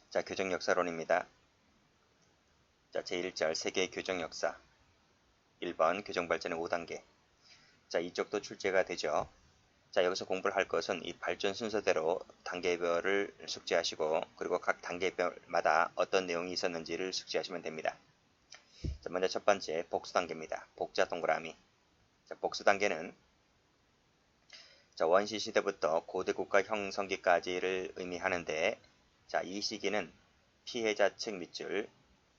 자, 교정 역사론입니다. 자, 제1절 세계의 교정 역사. 1번 교정 발전의 5단계. 자, 이쪽도 출제가 되죠. 자, 여기서 공부를 할 것은 이 발전 순서대로 단계별을 숙지하시고, 그리고 각 단계별마다 어떤 내용이 있었는지를 숙지하시면 됩니다. 자, 먼저 첫 번째 복수 단계입니다. 복자 동그라미. 자, 복수 단계는 자, 원시 시대부터 고대 국가 형성기까지를 의미하는데, 자, 이 시기는 피해자 측 밑줄,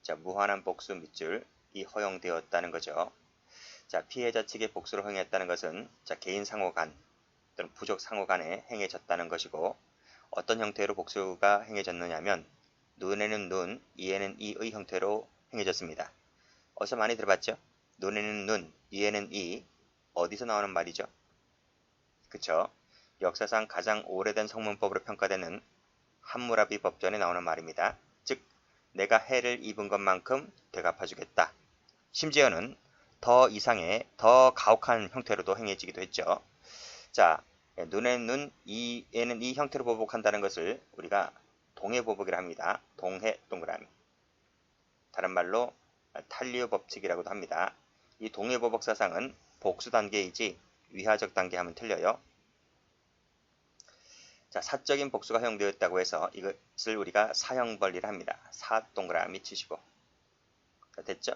자, 무한한 복수 밑줄이 허용되었다는 거죠. 자, 피해자 측의 복수를 허용했다는 것은 자, 개인 상호 간 또는 부족 상호 간에 행해졌다는 것이고, 어떤 형태로 복수가 행해졌느냐면 눈에는 눈, 이에는 이의 형태로 행해졌습니다. 어디서 많이 들어봤죠? 눈에는 눈, 이에는 이. 어디서 나오는 말이죠? 그쵸? 역사상 가장 오래된 성문법으로 평가되는 함무라비 법전에 나오는 말입니다. 즉, 내가 해를 입은 것만큼 되갚아주겠다. 심지어는 더 이상의 더 가혹한 형태로도 행해지기도 했죠. 자, 눈에는 눈, 이에는 이 형태로 보복한다는 것을 우리가 동해보복이라 합니다. 동해 동그라미. 다른 말로 탈리오 법칙이라고도 합니다. 이 동해보복 사상은 복수 단계이지 위하적 단계 하면 틀려요. 자, 사적인 복수가 허용되었다고 해서 이것을 우리가 사형벌리라 합니다. 사 동그라미 치시고. 자, 됐죠?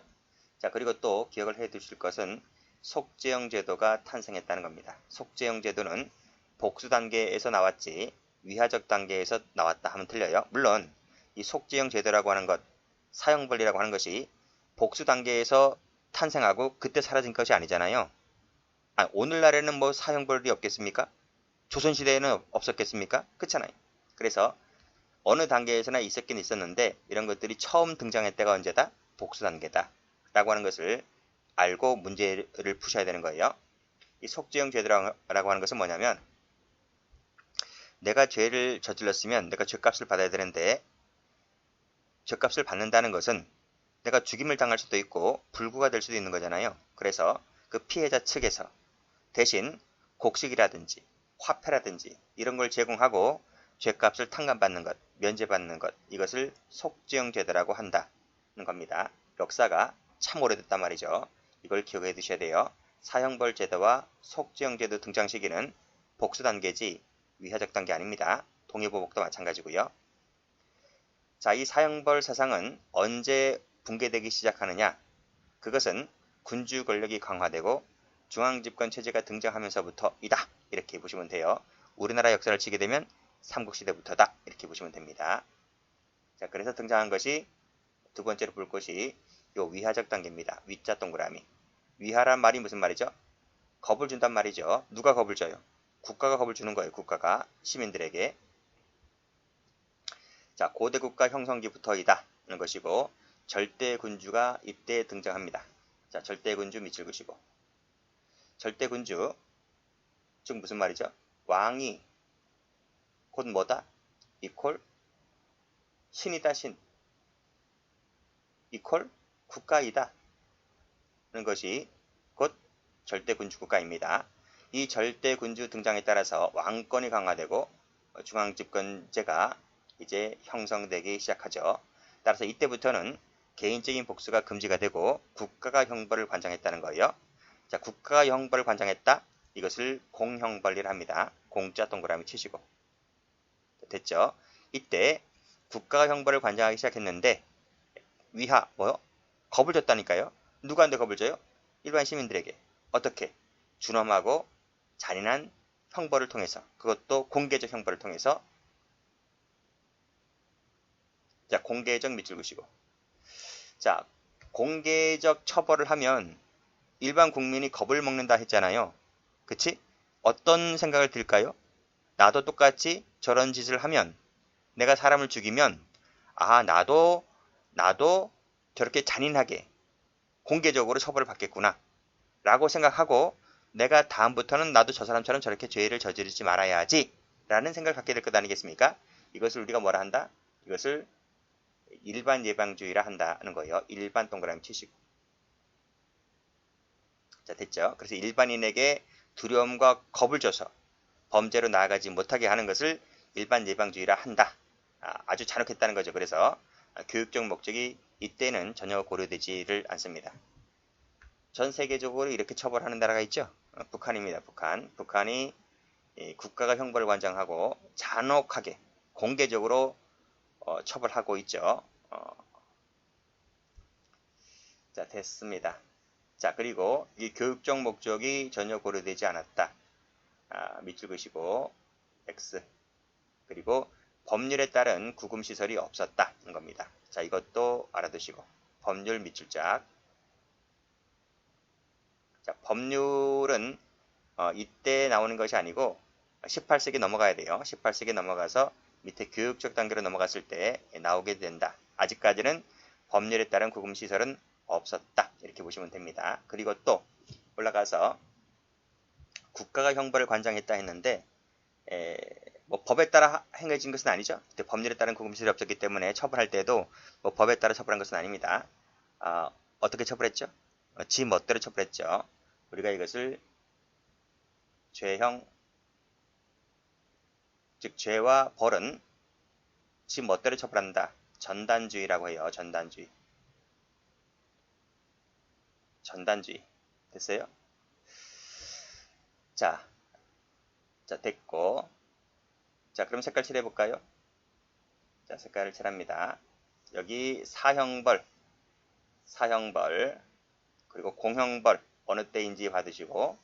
자, 그리고 또 기억을 해 두실 것은 속죄형 제도가 탄생했다는 겁니다. 속죄형 제도는 복수 단계에서 나왔지 위하적 단계에서 나왔다 하면 틀려요. 물론 이 속죄형 제도라고 하는 것, 사형벌리라고 하는 것이 복수 단계에서 탄생하고 그때 사라진 것이 아니잖아요. 오늘날에는 뭐 사형벌이 없겠습니까? 조선시대에는 없었겠습니까? 그렇잖아요. 그래서 어느 단계에서나 있었긴 있었는데 이런 것들이 처음 등장할 때가 언제다? 복수 단계다 라고 하는 것을 알고 문제를 푸셔야 되는 거예요. 이 속죄형 죄라고 하는 것은 뭐냐면, 내가 죄를 저질렀으면 내가 죄값을 받아야 되는데, 죄값을 받는다는 것은 내가 죽임을 당할 수도 있고 불구가 될 수도 있는 거잖아요. 그래서 그 피해자 측에서 대신 곡식이라든지 화폐라든지 이런 걸 제공하고 죄값을 탕감받는 것, 면제받는 것, 이것을 속죄형 제도라고 한다는 겁니다. 역사가 참 오래됐단 말이죠. 이걸 기억해 두셔야 돼요. 사형벌 제도와 속죄형 제도 등장 시기는 복수 단계지 위하적 단계 아닙니다. 동해보복도 마찬가지고요. 자, 이 사형벌 사상은 언제 붕괴되기 시작하느냐? 그것은 군주 권력이 강화되고 중앙집권 체제가 등장하면서부터이다. 이렇게 보시면 돼요. 우리나라 역사를 치게 되면 삼국시대부터다. 이렇게 보시면 됩니다. 자, 그래서 등장한 것이 두 번째로 볼 것이 요 위하적 단계입니다. 위자 동그라미. 위하란 말이 무슨 말이죠? 겁을 준단 말이죠. 누가 겁을 줘요? 국가가 겁을 주는 거예요. 국가가 시민들에게. 자, 고대 국가 형성기부터이다 하는 것이고, 절대 군주가 이때 등장합니다. 자, 절대 군주 밑줄 그시고. 절대 군주, 즉 무슨 말이죠? 왕이 곧 뭐다? 이퀄 신이다. 신 이퀄 국가이다 하는 것이 곧 절대 군주 국가입니다. 이 절대 군주 등장에 따라서 왕권이 강화되고 중앙집권제가 이제 형성되기 시작하죠. 따라서 이때부터는 개인적인 복수가 금지가 되고 국가가 형벌을 관장했다는 거예요. 자, 국가가 형벌을 관장했다. 이것을 공형벌리를 합니다. 공자 동그라미 치시고. 됐죠? 이때 국가가 형벌을 관장하기 시작했는데 위하 뭐요? 겁을 줬다니까요. 누구한테 겁을 줘요? 일반 시민들에게. 어떻게? 준엄하고 잔인한 형벌을 통해서, 그것도 공개적 형벌을 통해서. 자, 공개적 밑줄 그시고. 자, 공개적 처벌을 하면 일반 국민이 겁을 먹는다 했잖아요. 그치? 어떤 생각을 들까요? 나도 똑같이 저런 짓을 하면, 내가 사람을 죽이면, 나도 저렇게 잔인하게 공개적으로 처벌을 받겠구나 라고 생각하고, 내가 다음부터는 나도 저 사람처럼 저렇게 죄를 저지르지 말아야지 라는 생각을 갖게 될 것 아니겠습니까? 이것을 우리가 뭐라 한다? 이것을 일반 예방주의라 한다는 거예요. 일반 동그라미 치시고. 자, 됐죠? 그래서 일반인에게 두려움과 겁을 줘서 범죄로 나아가지 못하게 하는 것을 일반 예방주의라 한다 아주 잔혹했다는 거죠. 그래서 교육적 목적이 이때는 전혀 고려되지를 않습니다. 전 세계적으로 이렇게 처벌하는 나라가 있죠. 북한입니다. 북한이 국가가 형벌을 관장하고 잔혹하게 공개적으로 처벌하고 있죠. 자, 됐습니다. 자, 그리고 이 교육적 목적이 전혀 고려되지 않았다. 밑줄 그시고 X. 그리고 법률에 따른 구금시설이 없었다는 겁니다. 자, 이것도 알아두시고 법률 밑줄짝. 자, 법률은 이때 나오는 것이 아니고 18세기 넘어가야 돼요. 18세기 넘어가서 밑에 교육적 단계로 넘어갔을 때 나오게 된다. 아직까지는 법률에 따른 구금시설은 없었다. 이렇게 보시면 됩니다. 그리고 또 올라가서 국가가 형벌을 관장했다 했는데 뭐 법에 따라 행해진 것은 아니죠. 그때 법률에 따른 구금시설이 없었기 때문에 처벌할 때도 뭐 법에 따라 처벌한 것은 아닙니다. 어떻게 처벌했죠? 지 멋대로 처벌했죠. 우리가 이것을 죄형, 즉 죄와 벌은 지 멋대로 처벌한다. 전단주의라고 해요. 전단주의. 됐어요? 자, 됐고. 자, 그럼 색깔 칠해볼까요? 자, 색깔을 칠합니다. 여기 사형벌, 그리고 공형벌, 어느 때인지 받으시고,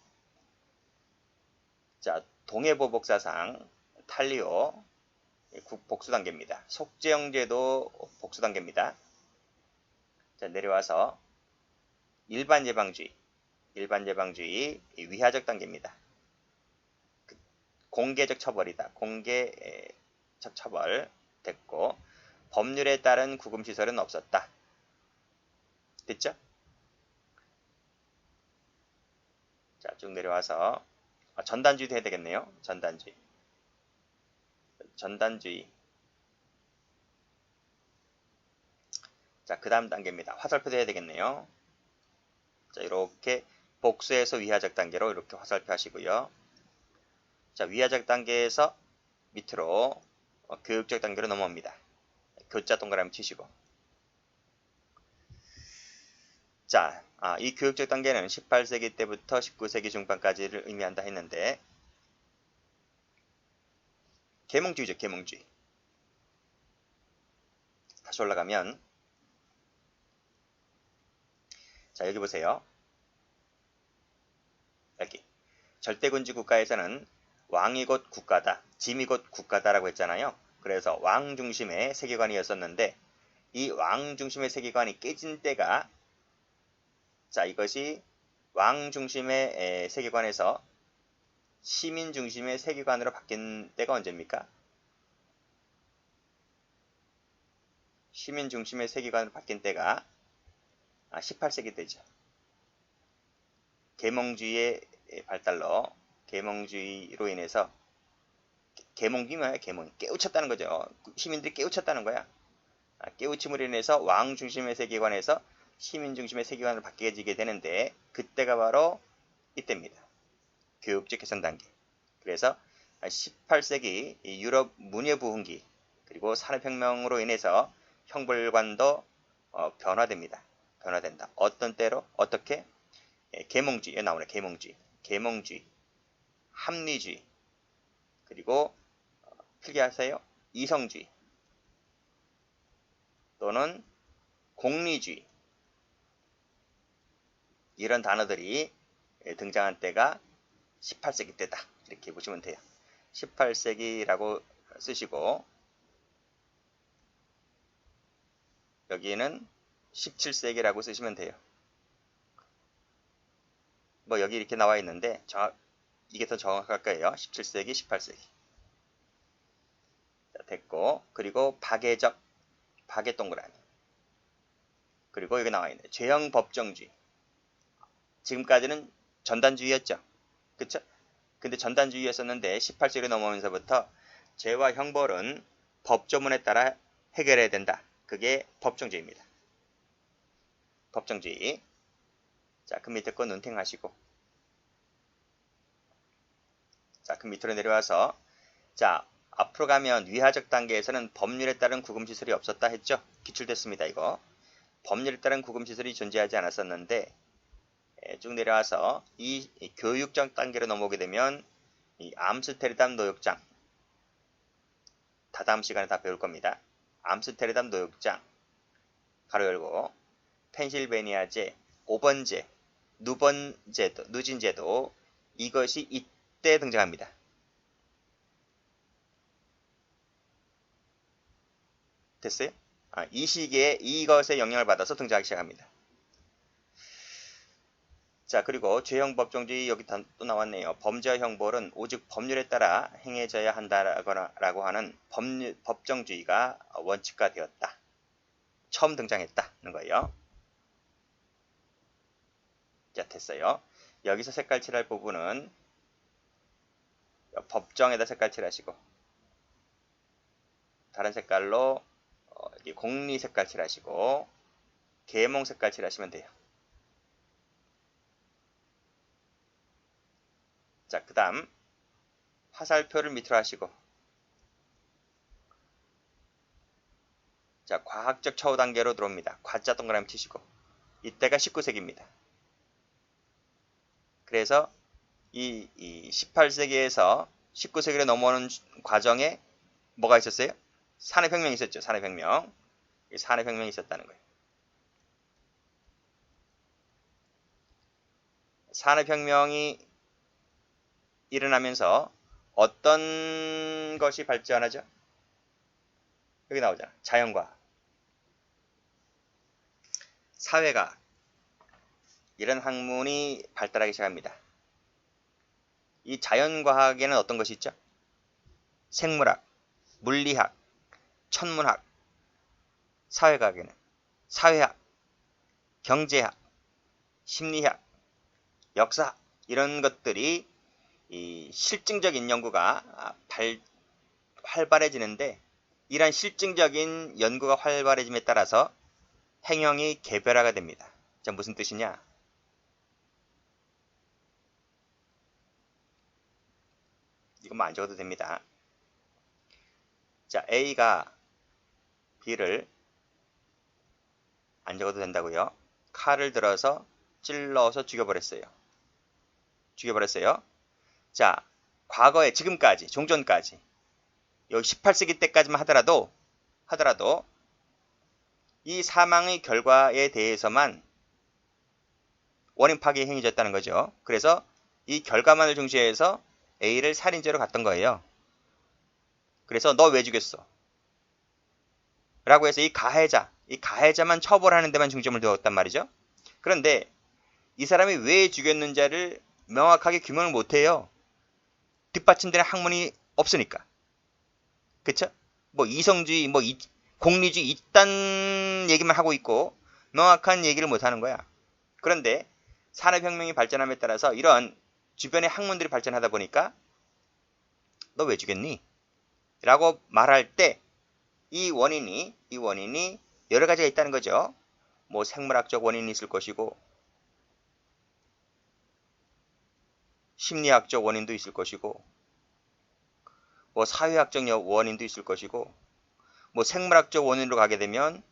자, 동해보복사상, 탈리오, 복수단계입니다. 속죄형제도 복수단계입니다. 자, 내려와서 일반예방주의, 위하적 단계입니다. 공개적 처벌이다. 공개적 처벌 됐고, 법률에 따른 구금시설은 없었다. 됐죠? 자, 쭉 내려와서 전단주의도 해야 되겠네요. 전단주의. 자, 그 다음 단계입니다. 화살표도 해야 되겠네요. 자, 이렇게 복수에서 위하적 단계로 이렇게 화살표 하시고요. 자, 위하적 단계에서 밑으로 교육적 단계로 넘어옵니다. 교자 동그라미 치시고. 자, 이 교육적 단계는 18세기 때부터 19세기 중반까지를 의미한다 했는데, 계몽주의죠, 계몽주의. 다시 올라가면, 자, 여기 보세요. 여기. 절대군주 국가에서는 왕이 곧 국가다, 짐이 곧 국가다라고 했잖아요. 그래서 왕 중심의 세계관이었었는데, 이 왕 중심의 세계관이 깨진 때가, 자, 이것이 왕 중심의 세계관에서 시민 중심의 세계관으로 바뀐 때가 언제입니까? 시민 중심의 세계관으로 바뀐 때가 18세기 때죠. 계몽주의의 발달로, 계몽주의로 인해서, 계몽주의면 계몽, 깨우쳤다는 거죠. 시민들이 깨우쳤다는 거야. 깨우침으로 인해서 왕 중심의 세계관에서 시민 중심의 세계관으로 바뀌어지게 되는데, 그때가 바로 이때입니다. 교육적 개선 단계. 그래서 18세기 유럽 문예부흥기, 그리고 산업혁명으로 인해서 형벌관도 변화된다. 어떤 때로? 어떻게? 계몽주의, 여기 나오네. 계몽주의, 합리주의, 그리고 필기하세요. 이성주의 또는 공리주의, 이런 단어들이 등장한 때가 18세기 때다. 이렇게 보시면 돼요. 18세기라고 쓰시고, 여기는 17세기라고 쓰시면 돼요. 뭐 여기 이렇게 나와 있는데 이게 더 정확할 거예요. 17세기, 18세기. 자, 됐고, 그리고 박애적, 박애 동그라미. 그리고 여기 나와 있는 죄형 법정주의. 지금까지는 전단주의였죠. 그쵸? 근데 전단주의였었는데 18세기로 넘어오면서부터 죄와 형벌은 법조문에 따라 해결해야 된다. 그게 법정주의입니다. 법정주의. 자, 그 밑에 거 눈팅하시고. 자, 그 밑으로 내려와서, 자, 앞으로 가면 위하적 단계에서는 법률에 따른 구금시설이 없었다 했죠. 기출됐습니다. 이거. 법률에 따른 구금시설이 존재하지 않았었는데 쭉 내려와서 이 교육적 단계로 넘어오게 되면 이 암스테르담 노역장, 다다음 시간에 다 배울 겁니다. 암스테르담 노역장, 가로 열고 펜실베니아제, 5번제, 누진제도 이것이 이때 등장합니다. 됐어요? 이 시기에 이것의 영향을 받아서 등장하기 시작합니다. 자, 그리고 죄형법정주의 여기 또 나왔네요. 범죄와 형벌은 오직 법률에 따라 행해져야 한다라고 하는 법정주의가 원칙화되었다. 처음 등장했다는 거예요. 자, 됐어요. 여기서 색깔 칠할 부분은 법정에다 색깔 칠하시고 다른 색깔로 공리 색깔 칠하시고 계몽 색깔 칠하시면 돼요. 자, 그 다음 화살표를 밑으로 하시고 자, 과학적 처우 단계로 들어옵니다. 과자 동그라미 치시고 이때가 19세기입니다. 그래서 이 18세기에서 19세기로 넘어오는 과정에 뭐가 있었어요? 산업혁명이 있었죠. 산업혁명. 산업혁명이 있었다는 거예요. 산업혁명이 일어나면서 어떤 것이 발전하죠? 여기 나오잖아. 자연과학, 사회과학 이런 학문이 발달하기 시작합니다. 이 자연과학에는 어떤 것이 있죠? 생물학, 물리학, 천문학, 사회과학에는 사회학, 경제학, 심리학, 역사학 이런 것들이 이 실증적인 연구가 활발해지는데 이러한 실증적인 연구가 활발해짐에 따라서 행형이 개별화가 됩니다. 자, 무슨 뜻이냐? 이것만 안 적어도 됩니다. 자, A가 B를 안 적어도 된다고요. 칼을 들어서 찔러서 죽여버렸어요. 자, 과거에 지금까지 종전까지 여기 18세기 때까지만 하더라도 이 사망의 결과에 대해서만 원인 파악이 행해졌다는 거죠. 그래서 이 결과만을 중시해서 A를 살인죄로 갔던 거예요. 그래서 너 왜 죽였어? 라고 해서 이 가해자만 처벌하는 데만 중점을 두었단 말이죠. 그런데 이 사람이 왜 죽였는지를 명확하게 규명을 못해요. 뒷받침되는 학문이 없으니까. 그쵸? 뭐 이성주의, 뭐 공리주의 이딴 얘기만 하고 있고 명확한 얘기를 못하는 거야. 그런데 산업혁명이 발전함에 따라서 이런 주변의 학문들이 발전하다 보니까 너 왜 죽였니? 라고 말할 때 이 원인이 여러 가지가 있다는 거죠. 뭐 생물학적 원인이 있을 것이고 심리학적 원인도 있을 것이고 뭐 사회학적 원인도 있을 것이고 뭐 생물학적 원인으로 가게 되면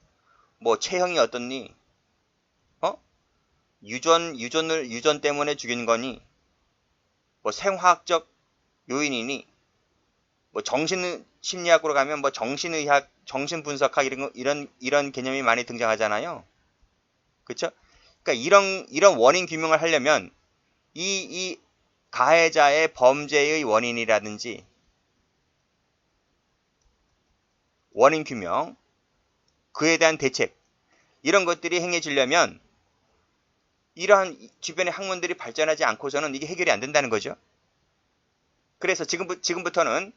뭐 체형이 어떻니? 유전 때문에 죽인 거니? 뭐 생화학적 요인이니? 뭐 정신심리학으로 가면 뭐 정신의학, 정신분석학 이런 개념이 많이 등장하잖아요. 그쵸? 그러니까 이런 원인 규명을 하려면 이 가해자의 범죄의 원인이라든지 원인 규명, 그에 대한 대책 이런 것들이 행해지려면 이러한 주변의 학문들이 발전하지 않고서는 이게 해결이 안 된다는 거죠. 그래서 지금부터는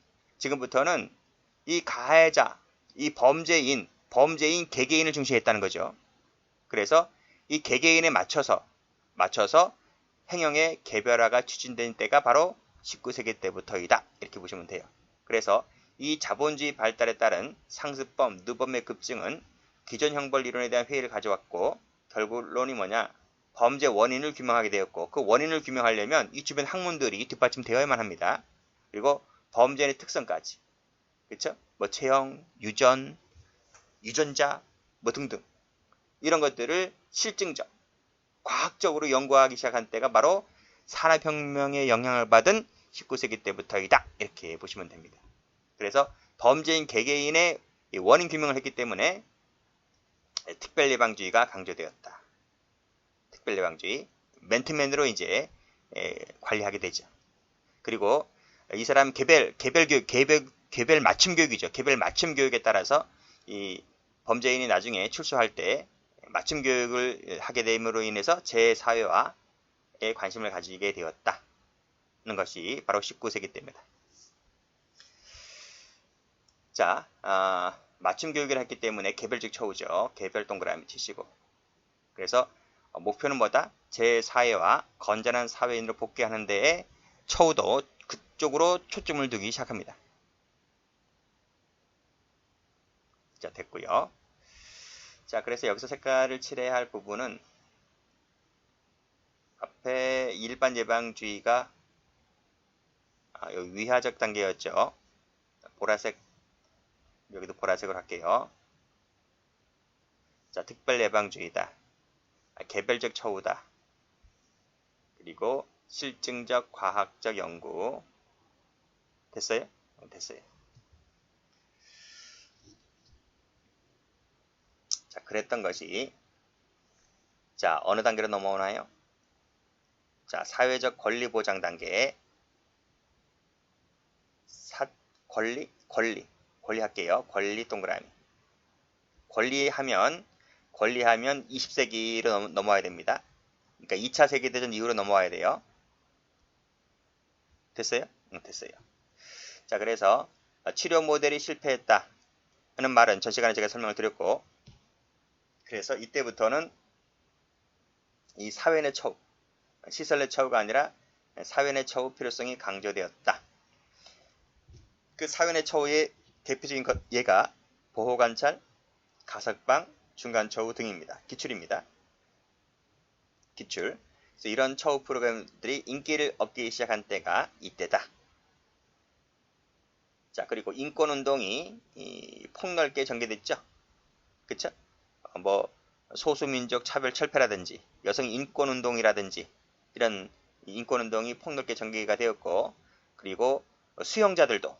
이 가해자, 이 범죄인 개개인을 중시했다는 거죠. 그래서 이 개개인에 맞춰서 행형의 개별화가 추진된 때가 바로 19세기 때부터이다. 이렇게 보시면 돼요. 그래서 이 자본주의 발달에 따른 상습범, 누범의 급증은 기존 형벌 이론에 대한 회의를 가져왔고 결론이 뭐냐? 범죄 원인을 규명하게 되었고 그 원인을 규명하려면 이 주변 학문들이 뒷받침되어야만 합니다. 그리고 범죄의 특성까지 그쵸? 뭐 체형, 유전, 유전자, 뭐 등등 이런 것들을 실증적, 과학적으로 연구하기 시작한 때가 바로 산업혁명의 영향을 받은 19세기 때부터이다. 이렇게 보시면 됩니다. 그래서 범죄인 개개인의 원인 규명을 했기 때문에 특별예방주의가 강조되었다. 특별예방주의, 맨투맨으로 이제 관리하게 되죠. 그리고 이 사람 개별 맞춤 교육이죠. 개별 맞춤 교육에 따라서 이 범죄인이 나중에 출소할 때 맞춤 교육을 하게 됨으로 인해서 제 사회화에 관심을 가지게 되었다는 것이 바로 19세기 때입니다. 자, 맞춤 교육을 했기 때문에 개별적 처우죠. 개별 동그라미 치시고. 그래서 목표는 뭐다? 제4회와 건전한 사회인으로 복귀하는 데에 처우도 그쪽으로 초점을 두기 시작합니다. 자, 됐고요. 자, 그래서 여기서 색깔을 칠해야 할 부분은 앞에 일반 예방주의가 여기 위하적 단계였죠. 보라색, 여기도 보라색으로 할게요. 자, 특별 예방주의다. 개별적 처우다. 그리고 실증적 과학적 연구. 됐어요? 됐어요. 자, 그랬던 것이 자, 어느 단계로 넘어오나요? 자, 사회적 권리 보장 단계. 권리 할게요. 권리 동그라미. 권리하면 20세기로 넘어와야 됩니다. 그러니까 2차 세계대전 이후로 넘어와야 돼요. 됐어요? 됐어요. 자, 그래서 치료 모델이 실패했다 하는 말은 전 시간에 제가 설명을 드렸고, 그래서 이때부터는 이 사회 내 처우, 시설 내 처우가 아니라 사회 내 처우 필요성이 강조되었다. 그 사회 내 처우의 대표적인 예가 보호관찰, 가석방, 중간처우 등입니다. 기출입니다. 기출. 그래서 이런 처우 프로그램들이 인기를 얻기 시작한 때가 이때다. 자, 그리고 인권운동이 폭넓게 전개됐죠. 그쵸? 뭐 소수민족 차별 철폐라든지 여성 인권운동이라든지 이런 인권운동이 폭넓게 전개가 되었고, 그리고 수용자들도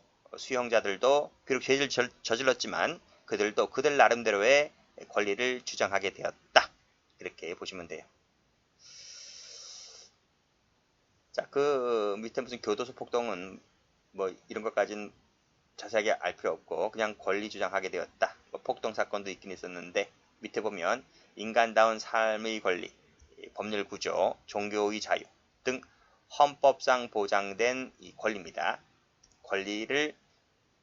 비록 죄를 저질렀지만 그들도 그들 나름대로의 권리를 주장하게 되었다. 이렇게 보시면 돼요. 자, 그 밑에 무슨 교도소 폭동은 뭐 이런 것까지는 자세하게 알 필요 없고 그냥 권리 주장하게 되었다. 뭐 폭동 사건도 있긴 있었는데 밑에 보면 인간다운 삶의 권리, 법률 구조, 종교의 자유 등 헌법상 보장된 이 권리입니다. 권리를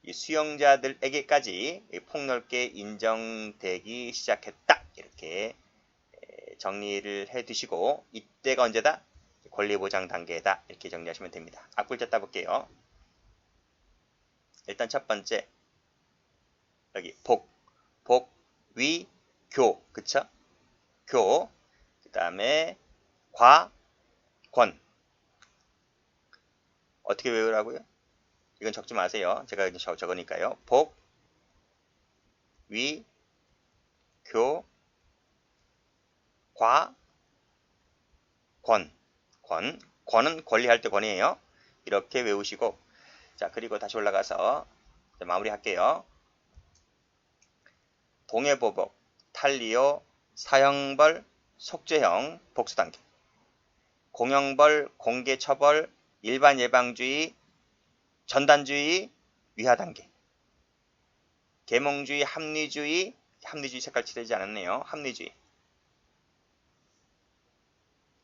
이 수용자들에게까지 폭넓게 인정되기 시작했다. 이렇게 정리를 해 두시고 이때가 언제다? 권리보장 단계다. 이렇게 정리하시면 됩니다. 앞글자 따볼게요. 일단 첫 번째 여기 위, 교, 그쵸? 교, 그 다음에 권. 어떻게 외우라고요? 이건 적지 마세요. 제가 적으니까요. 위, 교, 권. 권은 권리할 때 권이에요. 이렇게 외우시고, 자, 그리고 다시 올라가서 마무리할게요. 동해보복, 탈리오, 사형벌, 속죄형, 복수단계. 공형벌, 공개처벌, 일반 예방주의, 전단주의, 위하단계. 계몽주의, 합리주의 색깔 칠하지 않았네요. 합리주의.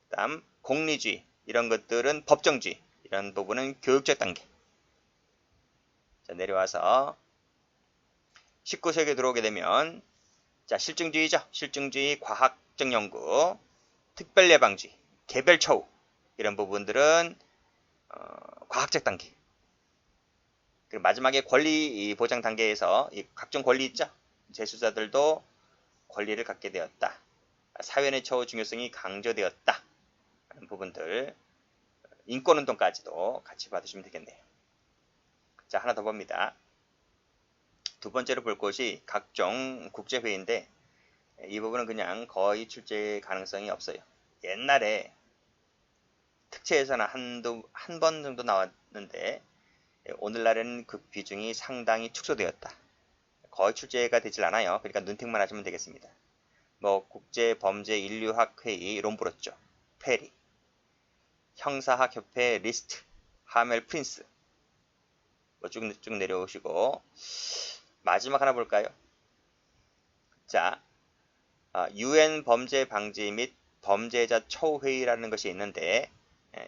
그 다음 공리주의, 이런 것들은 법정주의, 이런 부분은 교육적 단계. 자, 내려와서 19세기에 들어오게 되면 자, 실증주의죠. 실증주의, 과학적 연구, 특별예방주의, 개별처우 이런 부분들은 과학적 단계. 그리고 마지막에 권리 보장 단계에서 이 각종 권리 있죠. 재수자들도 권리를 갖게 되었다. 사회 내 처우 중요성이 강조되었다. 하는 부분들, 인권운동까지도 같이 받으시면 되겠네요. 자, 하나 더 봅니다. 두 번째로 볼 것이 각종 국제회의인데 이 부분은 그냥 거의 출제 가능성이 없어요. 옛날에 특채에서는 한 번 정도 나왔는데 오늘날에는 그 비중이 상당히 축소되었다. 거의 출제가 되질 않아요. 그러니까 눈팅만 하시면 되겠습니다. 뭐 국제범죄인류학회의 롬브로쪼, 페리, 형사학협회 리스트, 하멜 프린스 뭐 쭉 내려오시고 마지막 하나 볼까요? 자, UN 범죄 방지 및 범죄자 처우 회의라는 것이 있는데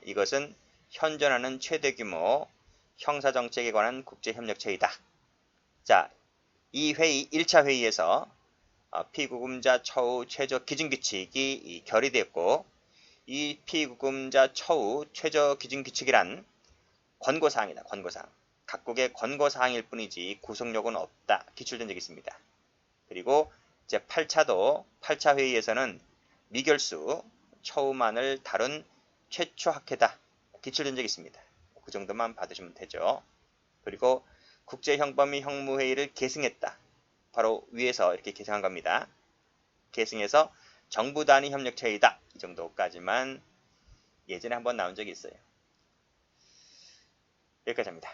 이것은 현존하는 최대 규모 형사 정책에 관한 국제 협력체이다. 자, 이 회의 1차 회의에서 피구금자 처우 최저 기준 규칙이 결의되었고 이 피구금자 처우 최저 기준 규칙이란 권고사항이다. 권고사항. 각국의 권고사항일 뿐이지 구속력은 없다. 기출된 적이 있습니다. 그리고 제 8차 회의에서는 미결수 처우만을 다룬 최초 학회다. 기출된 적이 있습니다. 그 정도만 받으시면 되죠. 그리고 국제형법및 형무회의를 계승했다. 바로 위에서 이렇게 계승한 겁니다. 계승해서 정부 단위 협력체이다. 이 정도까지만 예전에 한번 나온 적이 있어요. 여기까지 합니다.